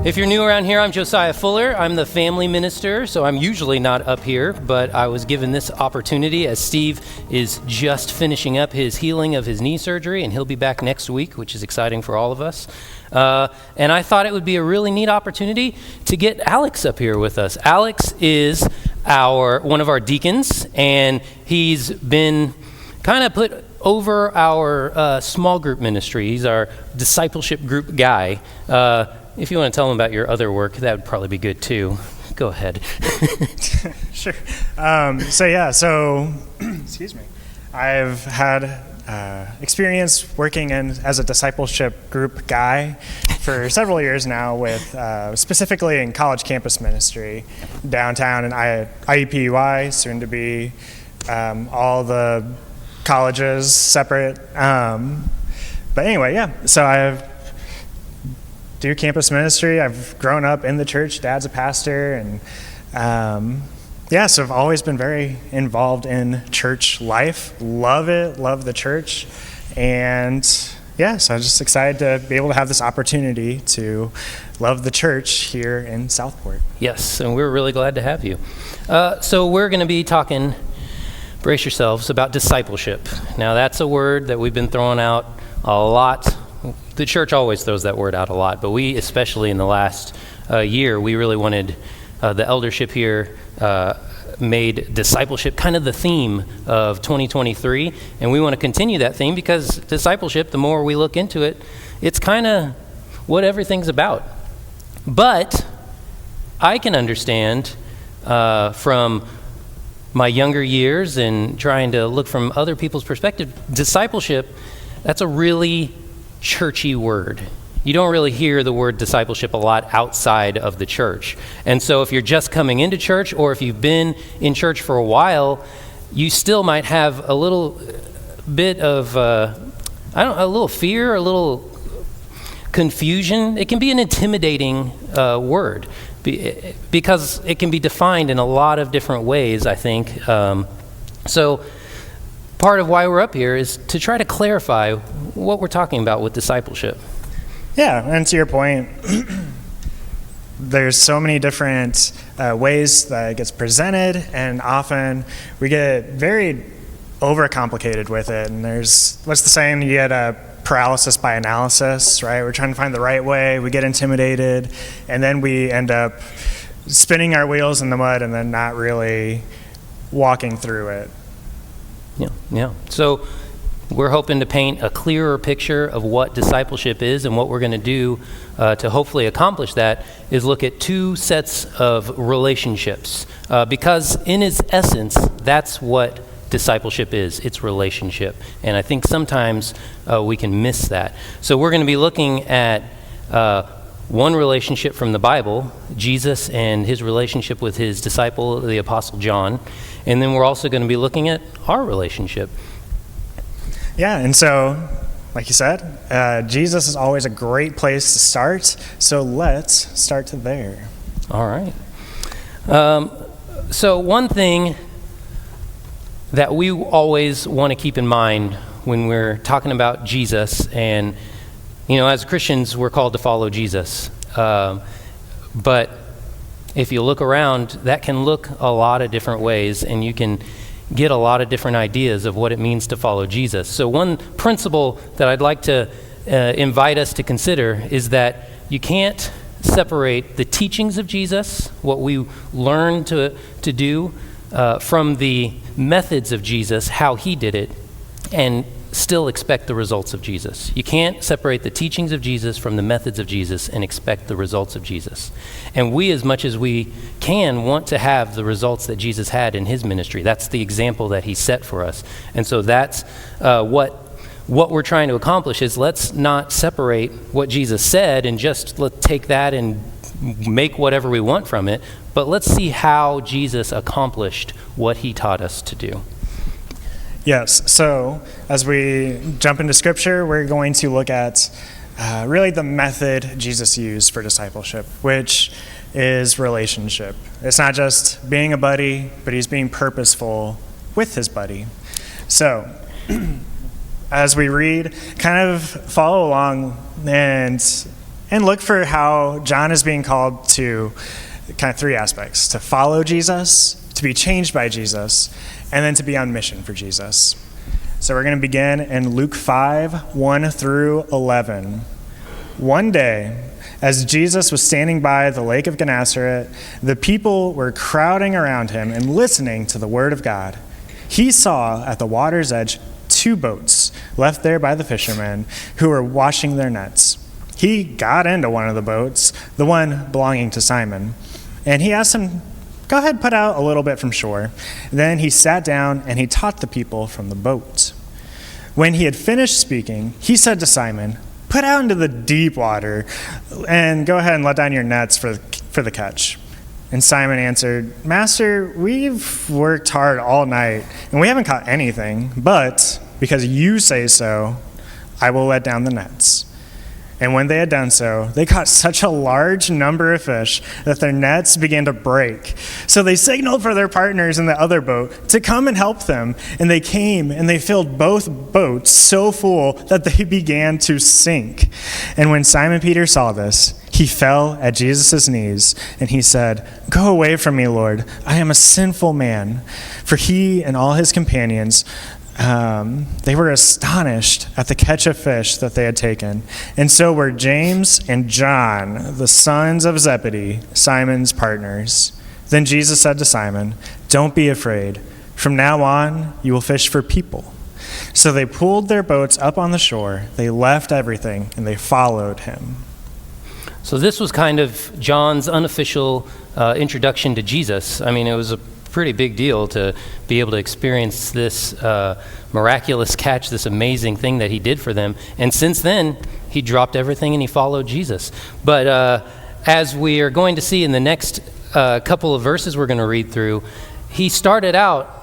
If you're new around here, I'm Josiah Fuller. I'm the family minister, so I'm usually not up here, but I was given this opportunity as Steve is just finishing up his healing of his knee surgery, and he'll be back next week, which is exciting for all of us. And I thought it would be a really neat opportunity to get Alex up here with us. Alex is one of our deacons, and he's been kind of put over our small group ministry. He's our Discipleship Group Guy. If you want to tell them about your other work, that would probably be good too. Go ahead. Sure. Excuse me. I've had experience working as a discipleship group guy for several years now, with specifically in college campus ministry downtown and IUPUI, soon to be all the colleges separate. But anyway, yeah. So I do campus ministry. I've grown up in the church. Dad's a pastor, and so I've always been very involved in church life. Love it. Love the church, and so I'm just excited to be able to have this opportunity to love the church here in Southport. Yes, and we're really glad to have you. So we're going to be talking, brace yourselves, about discipleship. Now, that's a word that we've been throwing out a lot. The church always throws that word out a lot, but we, especially in the last year, we really wanted the eldership here made discipleship kind of the theme of 2023, and we want to continue that theme because discipleship, the more we look into it, it's kind of what everything's about. But I can understand from my younger years and trying to look from other people's perspective, discipleship, that's a really churchy word. You don't really hear the word discipleship a lot outside of the church. And so if you're just coming into church, or if you've been in church for a while, you still might have a little bit of, a little fear, a little confusion. It can be an intimidating word because it can be defined in a lot of different ways, I think. So part of why we're up here is to try to clarify what we're talking about with discipleship. Yeah, and to your point, there's so many different ways that it gets presented, and often we get very overcomplicated with it. And there's, what's the saying, you get paralysis by analysis, right? We're trying to find the right way, we get intimidated, and then we end up spinning our wheels in the mud and then not really walking through it. Yeah. So we're hoping to paint a clearer picture of what discipleship is, and what we're going to do to hopefully accomplish that is look at two sets of relationships, because in its essence, that's what discipleship is. It's relationship, and I think sometimes we can miss that. So we're going to be looking at one relationship from the Bible, Jesus and his relationship with his disciple, the Apostle John, and then we're also going to be looking at our relationship. Yeah, and so, like you said, Jesus is always a great place to start, so let's start there. All right. So one thing that we always want to keep in mind when we're talking about Jesus, and as Christians, we're called to follow Jesus. But if you look around, that can look a lot of different ways, and you can get a lot of different ideas of what it means to follow Jesus. So one principle that I'd like to invite us to consider is that you can't separate the teachings of Jesus, what we learn to do, from the methods of Jesus, how he did it, and still expect the results of Jesus. You can't separate the teachings of Jesus from the methods of Jesus and expect the results of Jesus. And we, as much as we can, want to have the results that Jesus had in his ministry. That's the example that he set for us. And so that's what we're trying to accomplish is let's not separate what Jesus said and just let's take that and make whatever we want from it, but let's see how Jesus accomplished what he taught us to do. Yes, so as we jump into Scripture, we're going to look at really the method Jesus used for discipleship, which is relationship. It's not just being a buddy, but he's being purposeful with his buddy. So as we read, kind of follow along and and look for how John is being called to kind of three aspects: to follow Jesus, to be changed by Jesus, and then to be on mission for Jesus. So we're going to begin in Luke 5, 1 through 11. One day, as Jesus was standing by the lake of Gennesaret, the people were crowding around him and listening to the word of God. He saw at the water's edge 2 boats left there by the fishermen who were washing their nets. He got into one of the boats, the one belonging to Simon, and he asked him, "Go ahead, put out a little bit from shore." Then he sat down and he taught the people from the boat. When he had finished speaking, he said to Simon, "Put out into the deep water and go ahead and let down your nets for the catch." And Simon answered, "Master, we've worked hard all night and we haven't caught anything, but because you say so, I will let down the nets." And when they had done so, they caught such a large number of fish that their nets began to break. So they signaled for their partners in the other boat to come and help them. And they came and they filled both boats so full that they began to sink. And when Simon Peter saw this, he fell at Jesus' knees and he said, "Go away from me, Lord. I am a sinful man." For he and all his companions, they were astonished at the catch of fish that they had taken. And so were James and John, the sons of Zebedee, Simon's partners. Then Jesus said to Simon, "Don't be afraid. From now on, you will fish for people." So they pulled their boats up on the shore. They left everything and they followed him. So this was kind of John's unofficial introduction to Jesus. I mean, it was a pretty big deal to be able to experience this miraculous catch, this amazing thing that he did for them. And since then, he dropped everything and he followed Jesus. But as we are going to see in the next couple of verses we're going to read through, he started out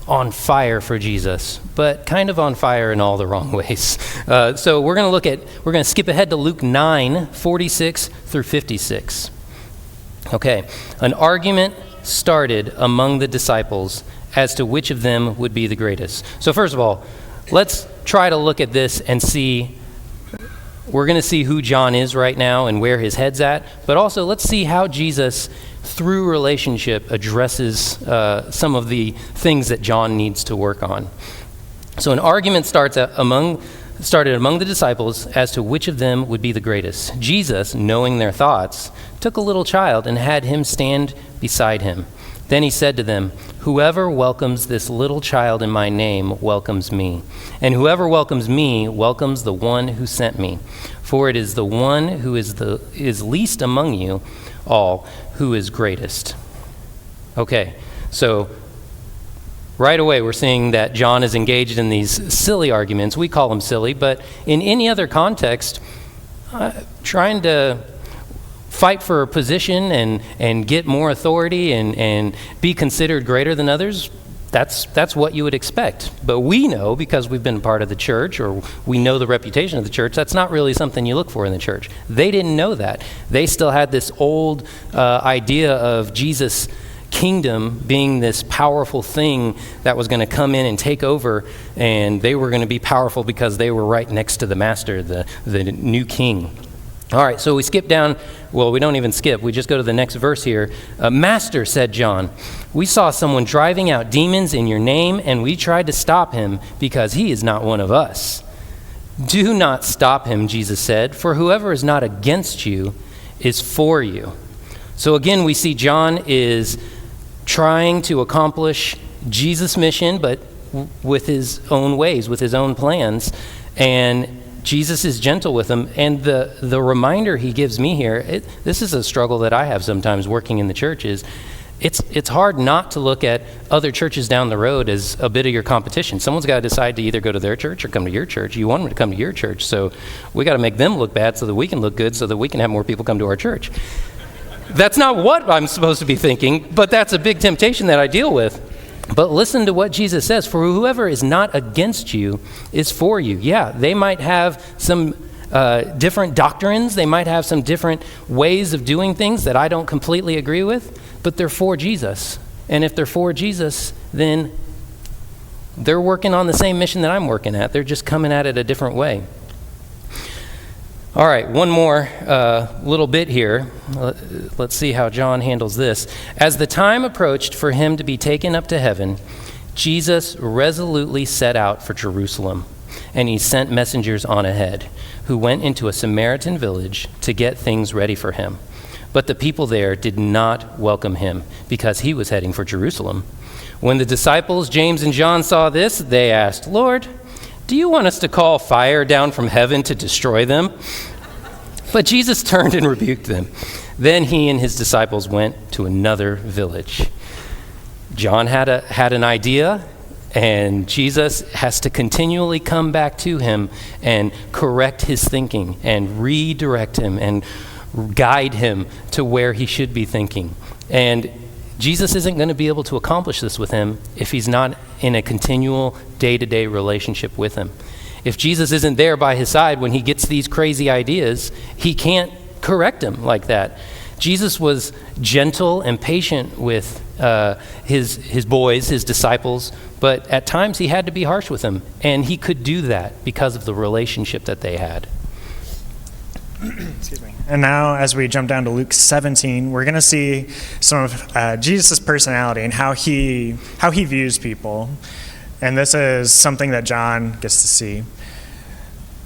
on fire for Jesus, but kind of on fire in all the wrong ways. So we're going to skip ahead to Luke 9, 46 through 56. Okay, an argument started among the disciples as to which of them would be the greatest. So first of all, let's try to look at this and see. We're going to see who John is right now and where his head's at, but also let's see how Jesus, through relationship, addresses some of the things that John needs to work on. So an argument started among the disciples as to which of them would be the greatest. Jesus, knowing their thoughts, took a little child and had him stand beside him. Then he said to them, "Whoever welcomes this little child in my name welcomes me. And whoever welcomes me welcomes the one who sent me. For it is the one who is least among you all who is greatest." Okay, so right away we're seeing that John is engaged in these silly arguments. We call them silly, but in any other context, trying to fight for a position and get more authority and be considered greater than others, that's what you would expect. But we know, because we've been part of the church, or we know the reputation of the church, that's not really something you look for in the church. They didn't know that. They still had this old idea of Jesus' kingdom being this powerful thing that was going to come in and take over, and they were going to be powerful because they were right next to the master, the new king. All right, so we skip down. Well, we don't even skip. We just go to the next verse here. "Master," said John, "we saw someone driving out demons in your name, and we tried to stop him because he is not one of us." "Do not stop him," Jesus said, "for whoever is not against you is for you." So again, we see John is trying to accomplish Jesus' mission, but with his own ways, with his own plans. And Jesus is gentle with him. And the reminder he gives me here, this is a struggle that I have sometimes working in the church, is it's hard not to look at other churches down the road as a bit of your competition. Someone's got to decide to either go to their church or come to your church. You want them to come to your church, so we got to make them look bad so that we can look good, so that we can have more people come to our church. That's not what I'm supposed to be thinking, but that's a big temptation that I deal with. But listen to what Jesus says: "For whoever is not against you is for you." Yeah, they might have some different doctrines. They might have some different ways of doing things that I don't completely agree with, but they're for Jesus. And if they're for Jesus, then they're working on the same mission that I'm working at. They're just coming at it a different way. All right, one more little bit here. Let's see how John handles this. As the time approached for him to be taken up to heaven, Jesus resolutely set out for Jerusalem, and he sent messengers on ahead, who went into a Samaritan village to get things ready for him. But the people there did not welcome him, because he was heading for Jerusalem. When the disciples, James and John, saw this, they asked, "Lord, do you want us to call fire down from heaven to destroy them?" But Jesus turned and rebuked them. Then he and his disciples went to another village. John had an idea, and Jesus has to continually come back to him and correct his thinking and redirect him and guide him to where he should be thinking. And Jesus isn't going to be able to accomplish this with him if he's not in a continual day-to-day relationship with him. If Jesus isn't there by his side when he gets these crazy ideas, he can't correct him like that. Jesus was gentle and patient with his boys, his disciples, but at times he had to be harsh with them, and he could do that because of the relationship that they had. Excuse me. And now, as we jump down to Luke 17, we're going to see some of Jesus' personality and how he views people. And this is something that John gets to see.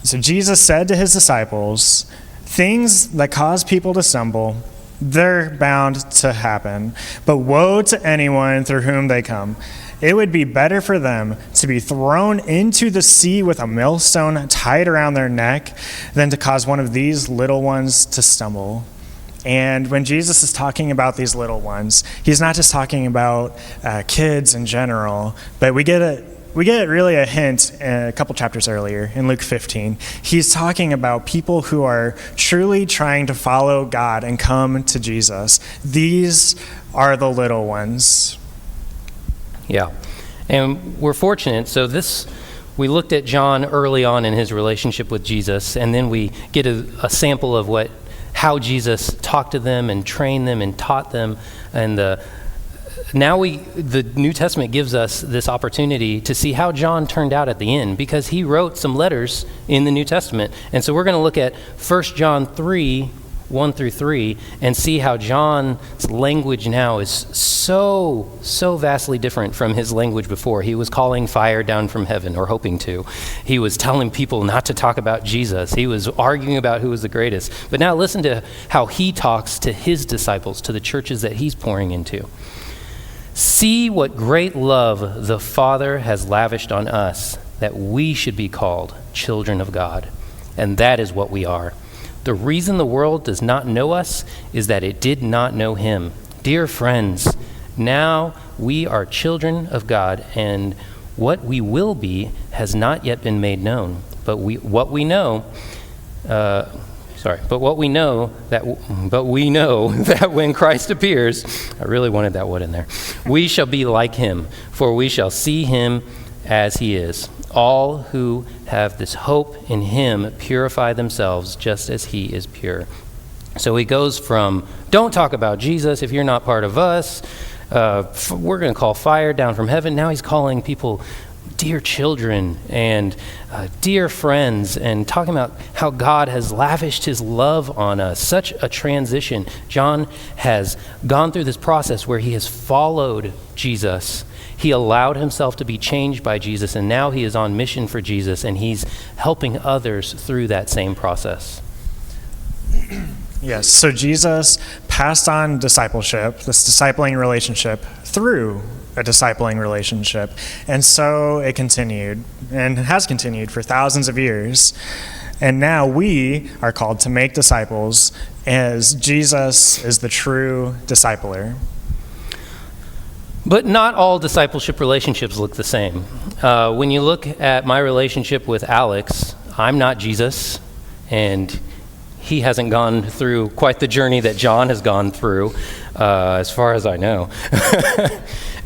So Jesus said to his disciples, "Things that cause people to stumble, they're bound to happen. But woe to anyone through whom they come. It would be better for them to be thrown into the sea with a millstone tied around their neck than to cause one of these little ones to stumble." And when Jesus is talking about these little ones, he's not just talking about kids in general, but we get really a hint a couple chapters earlier in Luke 15. He's talking about people who are truly trying to follow God and come to Jesus. These are the little ones. Yeah, and we're fortunate. So we looked at John early on in his relationship with Jesus, and then we get a sample of how Jesus talked to them and trained them and taught them. And the New Testament gives us this opportunity to see how John turned out at the end, because he wrote some letters in the New Testament. And so we're going to look at 1 John 3, 1 through 3, and see how John's language now is so vastly different from his language before. He was calling fire down from heaven, or hoping to. He was telling people not to talk about Jesus. He was arguing about who was the greatest. But now listen to how he talks to his disciples, to the churches that he's pouring into. "See what great love the Father has lavished on us, that we should be called children of God. And that is what we are. The reason the world does not know us is that it did not know him. Dear friends, now we are children of God, and what we will be has not yet been made known. But we know that when Christ appears," I really wanted that word in there, "we shall be like him, for we shall see him as he is. All who have this hope in him purify themselves just as he is pure." So he goes from, don't talk about Jesus if you're not part of us. We're going to call fire down from heaven. Now he's calling people dear children and dear friends, and talking about how God has lavished his love on us. Such a transition. John has gone through this process where he has followed Jesus. He allowed himself to be changed by Jesus, and now he is on mission for Jesus, and he's helping others through that same process. Yes, so Jesus passed on discipleship, this discipling relationship, through a discipling relationship. And so it continued, and has continued for thousands of years. And now we are called to make disciples, as Jesus is the true discipler. But not all discipleship relationships look the same. When you look at my relationship with Alex, I'm not Jesus, and he hasn't gone through quite the journey that John has gone through, as far as I know.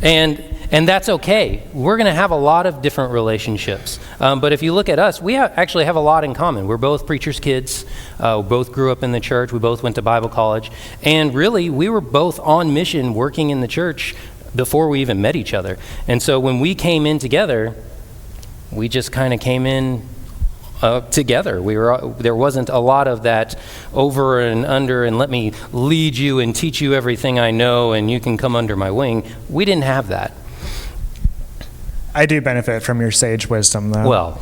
And that's okay. We're going to have a lot of different relationships. But if you look at us, we actually have a lot in common. We're both preachers' kids. We both grew up in the church. We both went to Bible college. And really, we were both on mission working in the church before we even met each other. And so when we came in together, we just kind of came in together. There wasn't a lot of that over and under and let me lead you and teach you everything I know and you can come under my wing. We didn't have that. I do benefit from your sage wisdom, though. Well,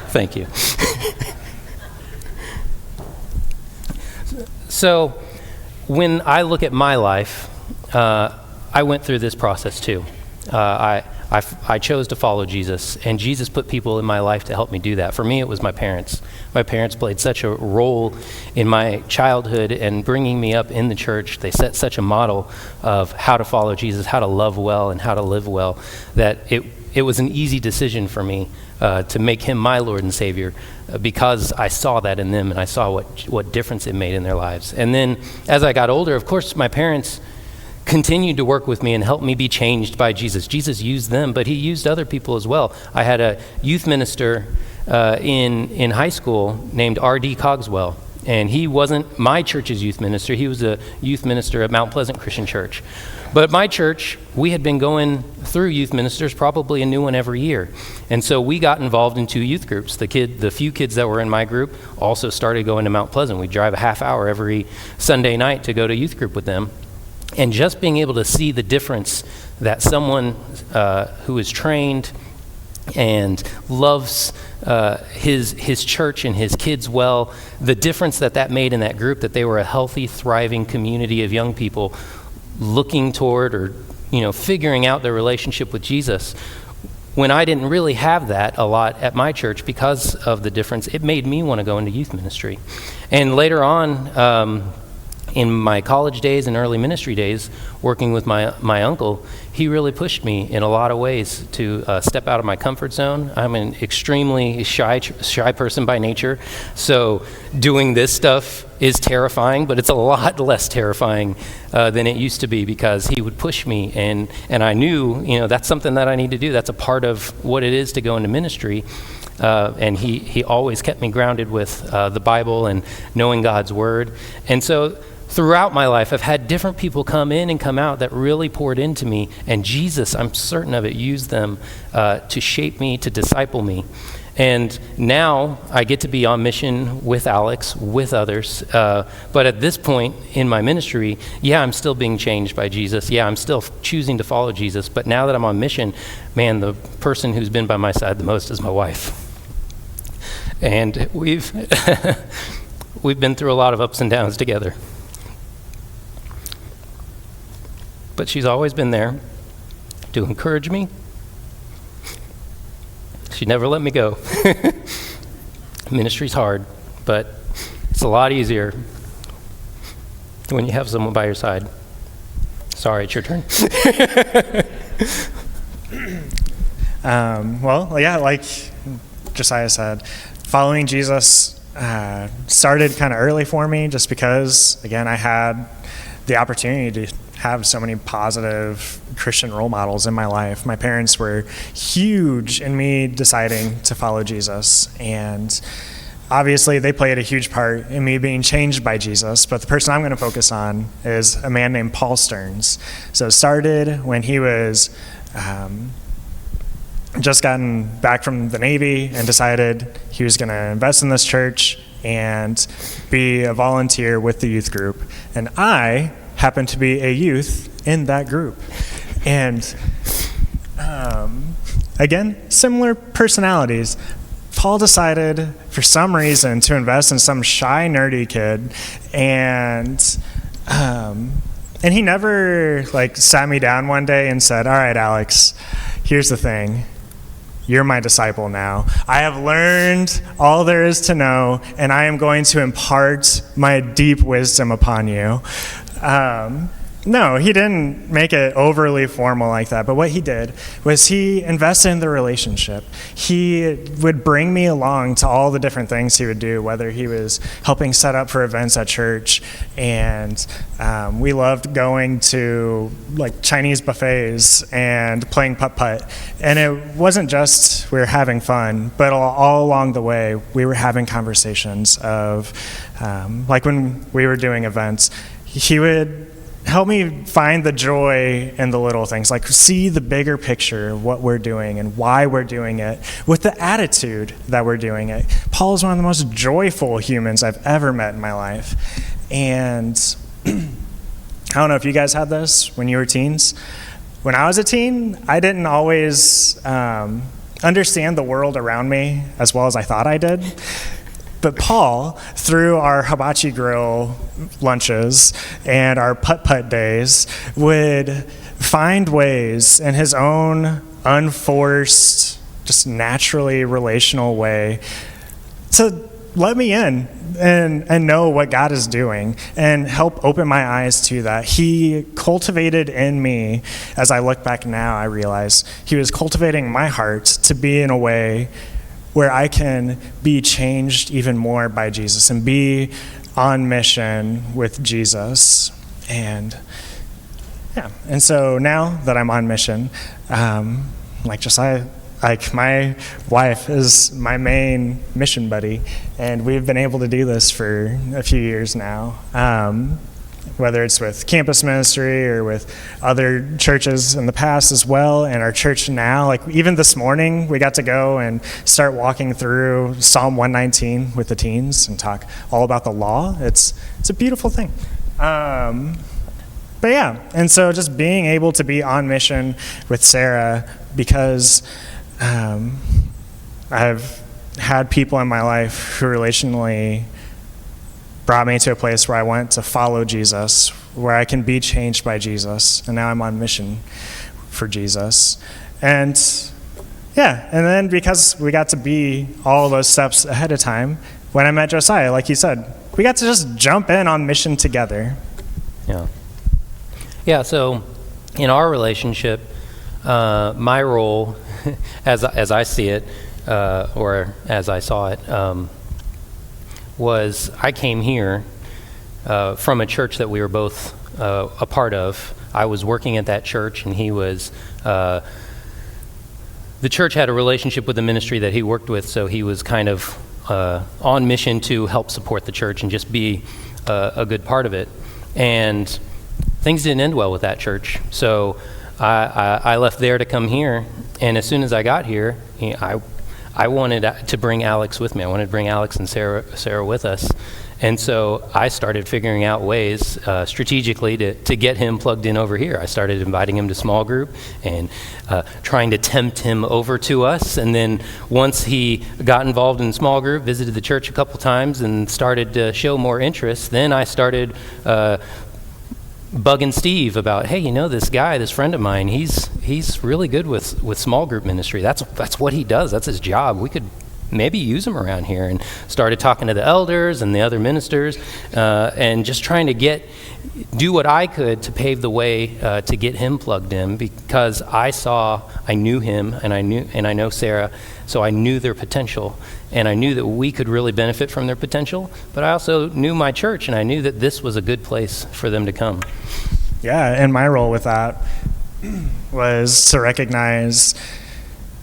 thank you. So when I look at my life, I went through this process too. I chose to follow Jesus, and Jesus put people in my life to help me do that. For me, it was my parents. My parents played such a role in my childhood and bringing me up in the church. They set such a model of how to follow Jesus, how to love well, and how to live well, that it was an easy decision for me to make him my Lord and Savior because I saw that in them and I saw what difference it made in their lives. And then as I got older, of course, my parents continued to work with me and help me be changed by Jesus. Jesus used them, but he used other people as well. I had a youth minister in high school named R.D. Cogswell, and he wasn't my church's youth minister. He was a youth minister at Mount Pleasant Christian Church. But at my church, we had been going through youth ministers, probably a new one every year. And so we got involved in 2 youth groups. The few kids that were in my group also started going to Mount Pleasant. We'd drive a half hour every Sunday night to go to youth group with them. And just being able to see the difference that someone who is trained and loves his church and his kids well, the difference that made in that group, that they were a healthy, thriving community of young people looking toward or figuring out their relationship with Jesus. When I didn't really have that a lot at my church because of the difference, it made me want to go into youth ministry. And later on, in my college days and early ministry days, working with my uncle, he really pushed me in a lot of ways to step out of my comfort zone. I'm an extremely shy person by nature, so doing this stuff is terrifying, but it's a lot less terrifying than it used to be because he would push me, and I knew, that's something that I need to do. That's a part of what it is to go into ministry. And he always kept me grounded with the Bible and knowing God's Word. And so throughout my life, I've had different people come in and come out that really poured into me. And Jesus, I'm certain of it, used them to shape me, to disciple me. And now I get to be on mission with Alex, with others. But at this point in my ministry, I'm still being changed by Jesus. I'm still choosing to follow Jesus. But now that I'm on mission, man, the person who's been by my side the most is my wife. And we've been through a lot of ups and downs together. But she's always been there to encourage me. She never let me go. Ministry's hard, but it's a lot easier when you have someone by your side. Sorry, it's your turn. Like Josiah said, following Jesus started kind of early for me just because, again, I had the opportunity to have so many positive Christian role models in my life. My parents were huge in me deciding to follow Jesus, and obviously they played a huge part in me being changed by Jesus, but the person I'm going to focus on is a man named Paul Stearns. So it started when he was just gotten back from the Navy and decided he was going to invest in this church and be a volunteer with the youth group. And I happened to be a youth in that group. And again, similar personalities. Paul decided for some reason to invest in some shy, nerdy kid, and he never sat me down one day and said, "All right, Alex, here's the thing. You're my disciple now. I have learned all there is to know, and I am going to impart my deep wisdom upon you." No, he didn't make it overly formal like that, but what he did was he invested in the relationship. He would bring me along to all the different things he would do, whether he was helping set up for events at church, and we loved going to Chinese buffets and playing putt-putt. And it wasn't just we were having fun, but all along the way we were having conversations of, when we were doing events, he would help me find the joy in the little things, like see the bigger picture of what we're doing and why we're doing it with the attitude that we're doing it. Paul is one of the most joyful humans I've ever met in my life. And I don't know if you guys had this when you were teens. When I was a teen, I didn't always understand the world around me as well as I thought I did. But Paul, through our hibachi grill lunches and our putt-putt days, would find ways in his own unforced, just naturally relational way to let me in and know what God is doing and help open my eyes to that. He cultivated in me, as I look back now, I realize he was cultivating my heart to be in a way where I can be changed even more by Jesus and be on mission with Jesus. And so now that I'm on mission, like Josiah, like my wife is my main mission buddy, and we've been able to do this for a few years now. Whether it's with campus ministry or with other churches in the past as well, and our church now, like even this morning, we got to go and start walking through Psalm 119 with the teens and talk all about the law. It's a beautiful thing. But yeah, and so just being able to be on mission with Sarah, because I've had people in my life who relationally brought me to a place where I want to follow Jesus, where I can be changed by Jesus, and now I'm on mission for Jesus. And yeah, and then because we got to be all those steps ahead of time, when I met Josiah, like he said, we got to just jump in on mission together. Yeah, so in our relationship, my role, as I see it, or as I saw it, was I came here from a church that we were both a part of. I was working at that church, and he was, the church had a relationship with the ministry that he worked with, so he was kind of on mission to help support the church and just be a good part of it. And things didn't end well with that church, so I left there to come here, and as soon as I got here, I wanted to bring Alex with me. I wanted to bring Alex and Sarah with us. And so I started figuring out ways strategically to get him plugged in over here. I started inviting him to small group and trying to tempt him over to us. And then once he got involved in small group, visited the church a couple times and started to show more interest, then I started bugging Steve about, hey, this guy, this friend of mine, he's really good with small group ministry. That's what he does. That's his job. We could maybe use him around here. And started talking to the elders and the other ministers, and just trying to do what I could to pave the way to get him plugged in, because I knew him, and I know Sarah, so I knew their potential. And I knew that we could really benefit from their potential, but I also knew my church, and I knew that this was a good place for them to come. Yeah, and my role with that was to recognize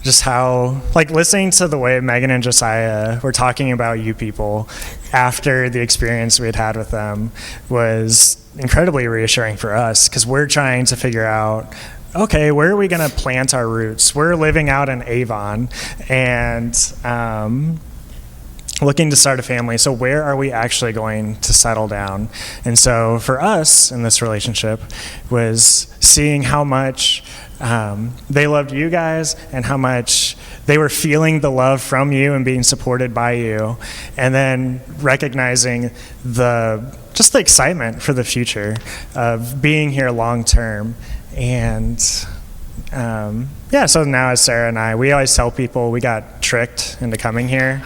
just how, like, listening to the way Megan and Josiah were talking about you people after the experience we had had with them was incredibly reassuring for us, because we're trying to figure out, okay, where are we going to plant our roots? We're living out in Avon and looking to start a family. So where are we actually going to settle down? And so for us in this relationship was seeing how much they loved you guys and how much they were feeling the love from you and being supported by you. And then recognizing the excitement for the future of being here long term. And so now as Sarah and I, we always tell people we got tricked into coming here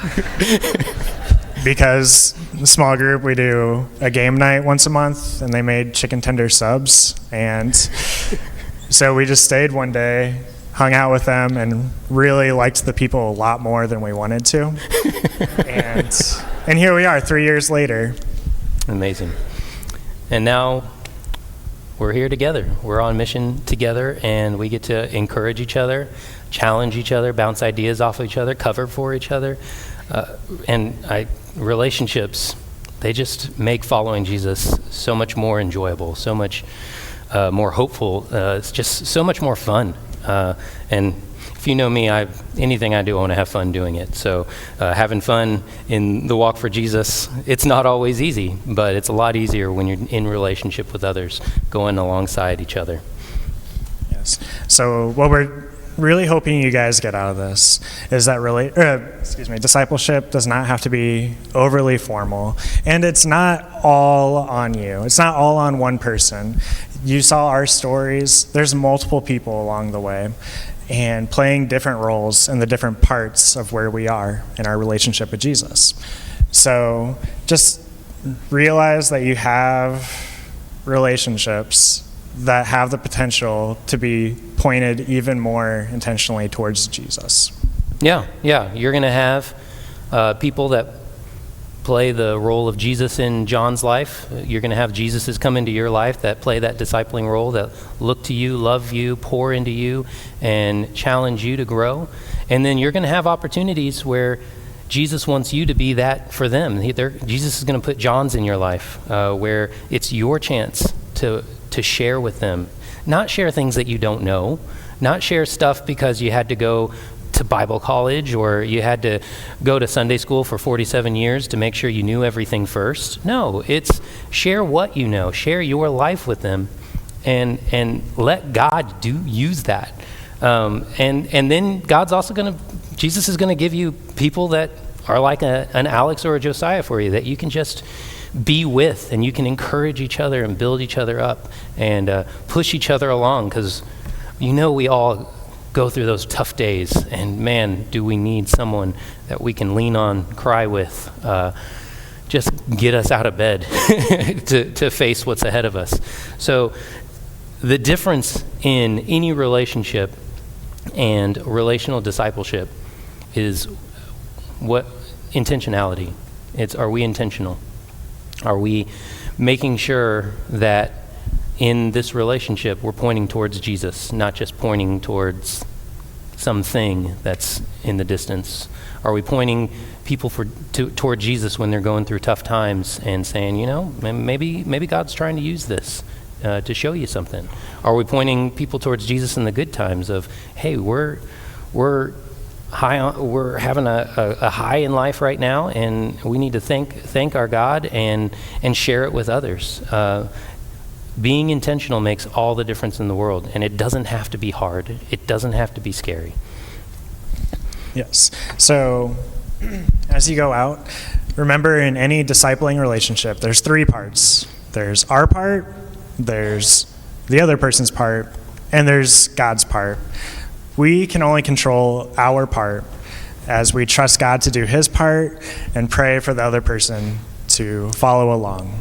because in the small group we do a game night once a month, and they made chicken tender subs, and so we just stayed one day, hung out with them, and really liked the people a lot more than we wanted to. and here we are 3 years later. Amazing. And now we're here together. We're on mission together, and we get to encourage each other, challenge each other, bounce ideas off of each other, cover for each other. Relationships they just make following Jesus so much more enjoyable, so much more hopeful. It's just so much more fun. And if you know me, anything I do, I want to have fun doing it. So having fun in the walk for Jesus, it's not always easy, but it's a lot easier when you're in relationship with others, going alongside each other. Yes. So what we're really hoping you guys get out of this is that discipleship does not have to be overly formal, and it's not all on you. It's not all on one person. You saw our stories. There's multiple people along the way, and playing different roles in the different parts of where we are in our relationship with Jesus. So just realize that you have relationships that have the potential to be pointed even more intentionally towards Jesus. Yeah. You're going to have people that play the role of Jesus in John's life. You're going to have Jesuses come into your life that play that discipling role, that look to you, love you, pour into you, and challenge you to grow. And then you're going to have opportunities where Jesus wants you to be that for them. Jesus is going to put Johns in your life where it's your chance to share with them. Not share things that you don't know. Not share stuff because you had to go to Bible college or you had to go to Sunday school for 47 years to make sure you knew everything first. No, it's share what you know. Share your life with them and let God use that. And then God's also Jesus is going to give you people that are like an Alex or a Josiah for you that you can just be with, and you can encourage each other and build each other up and push each other along, because we all go through those tough days, and man, do we need someone that we can lean on, cry with, just get us out of bed to face what's ahead of us. So the difference in any relationship and relational discipleship is what intentionality. Are we intentional? Are we making sure that in this relationship we're pointing towards Jesus, not just pointing towards something that's in the distance? Are we pointing people toward Jesus when they're going through tough times and saying, maybe God's trying to use this to show you something? Are we pointing people towards Jesus in the good times of, hey, we're having a high in life right now, and we need to thank our God and share it with others. Being intentional makes all the difference in the world, and it doesn't have to be hard. It doesn't have to be scary. Yes. So as you go out, remember, in any discipling relationship, there's three parts. There's our part, there's the other person's part, and there's God's part. We can only control our part as we trust God to do his part and pray for the other person to follow along.